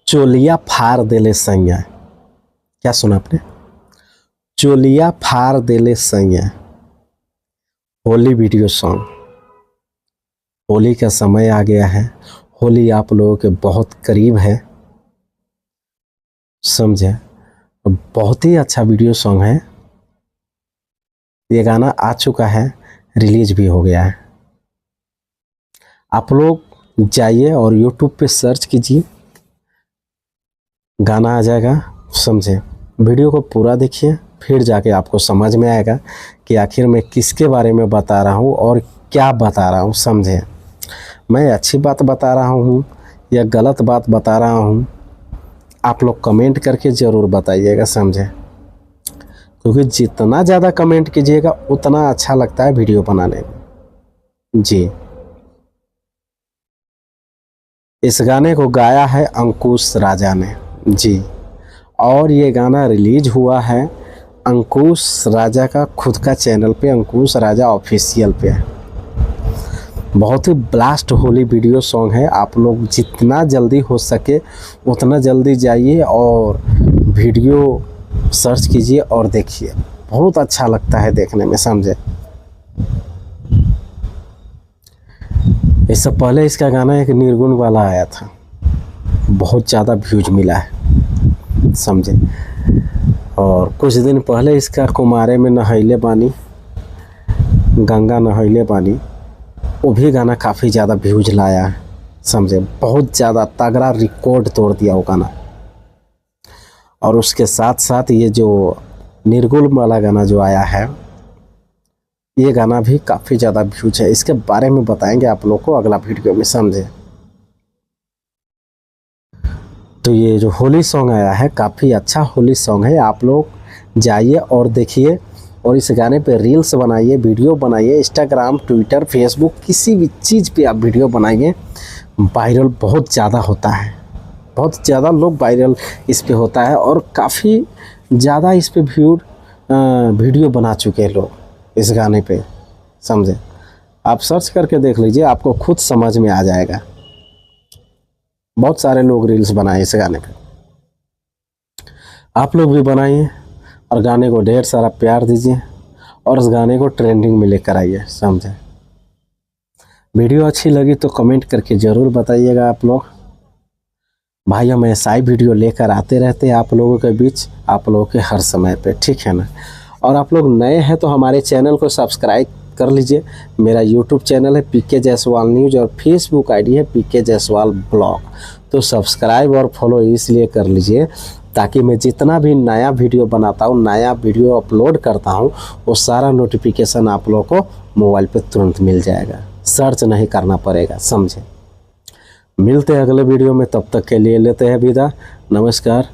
चोलिया फाड़ देले सैया। क्या सुना आपने? चोलिया फाड़ देले सैया। Holi video song. होली का समय आ गया है। होली आप लोगों के बहुत करीब है, समझे। बहुत ही अच्छा वीडियो सॉन्ग है। ये गाना आ चुका है, रिलीज भी हो गया है। आप लोग जाइए और यूट्यूब पे सर्च कीजिए, गाना आ जाएगा, समझे। वीडियो को पूरा देखिए, फिर जाके आपको समझ में आएगा कि आखिर मैं किसके बारे में बता रहा हूँ और क्या बता रहा हूँ, समझे। मैं अच्छी बात बता रहा हूँ या गलत बात बता रहा हूँ, आप लोग कमेंट करके ज़रूर बताइएगा, समझे। क्योंकि जितना ज़्यादा कमेंट कीजिएगा उतना अच्छा लगता है वीडियो बनाने में जी। इस गाने को गाया है अंकुश राजा ने जी, और ये गाना रिलीज हुआ है अंकुश राजा का खुद का चैनल पे, अंकुश राजा ऑफिशियल पे। बहुत ही ब्लास्ट होली वीडियो सॉन्ग है। आप लोग जितना जल्दी हो सके उतना जल्दी जाइए और वीडियो सर्च कीजिए और देखिए, बहुत अच्छा लगता है देखने में, समझे। इससे पहले इसका गाना एक निर्गुण वाला आया था, बहुत ज़्यादा व्यूज मिला है, समझे। और कुछ दिन पहले इसका कुमारे में नहैले बानी, गंगा नहैले बानी, वो भी गाना काफ़ी ज़्यादा व्यूज लाया है, समझे। बहुत ज़्यादा तगड़ा रिकॉर्ड तोड़ दिया वो गाना। और उसके साथ साथ ये जो निर्गुण वाला गाना जो आया है, ये गाना भी काफ़ी ज़्यादा व्यूज है। इसके बारे में बताएंगे आप लोग को अगला वीडियो में, समझे। तो ये जो होली सॉन्ग आया है काफ़ी अच्छा होली सॉन्ग है। आप लोग जाइए और देखिए, और इस गाने पे रील्स बनाइए, वीडियो बनाइए, इंस्टाग्राम, ट्विटर, फेसबुक, किसी भी चीज़ पे आप वीडियो बनाइए। वायरल बहुत ज़्यादा होता है, बहुत ज़्यादा लोग वायरल इस पे होता है, और काफ़ी ज़्यादा इस पे वीडियो बना चुके हैं लोग इस गाने पे, समझे। आप सर्च करके देख लीजिए, आपको खुद समझ में आ जाएगा। बहुत सारे लोग रील्स बनाए इस गाने पे, आप लोग भी बनाइए और गाने को ढेर सारा प्यार दीजिए और उस गाने को ट्रेंडिंग में लेकर आइए, समझे। वीडियो अच्छी लगी तो कमेंट करके ज़रूर बताइएगा आप लोग। भाई हम ऐसा ही वीडियो लेकर आते रहते हैं आप लोगों के बीच, आप लोगों के हर समय पे, ठीक है ना। और आप लोग नए हैं तो हमारे चैनल को सब्सक्राइब कर लीजिए। मेरा यूट्यूब चैनल है पीके जायसवाल न्यूज़ और फेसबुक आईडी है पीके जायसवाल ब्लॉग। तो सब्सक्राइब और फॉलो इसलिए कर लीजिए ताकि मैं जितना भी नया वीडियो बनाता हूँ, नया वीडियो अपलोड करता हूँ, वो सारा नोटिफिकेशन आप लोगों को मोबाइल पे तुरंत मिल जाएगा, सर्च नहीं करना पड़ेगा, समझे। मिलते हैं अगले वीडियो में, तब तक के लिए लेते हैं विदा, नमस्कार।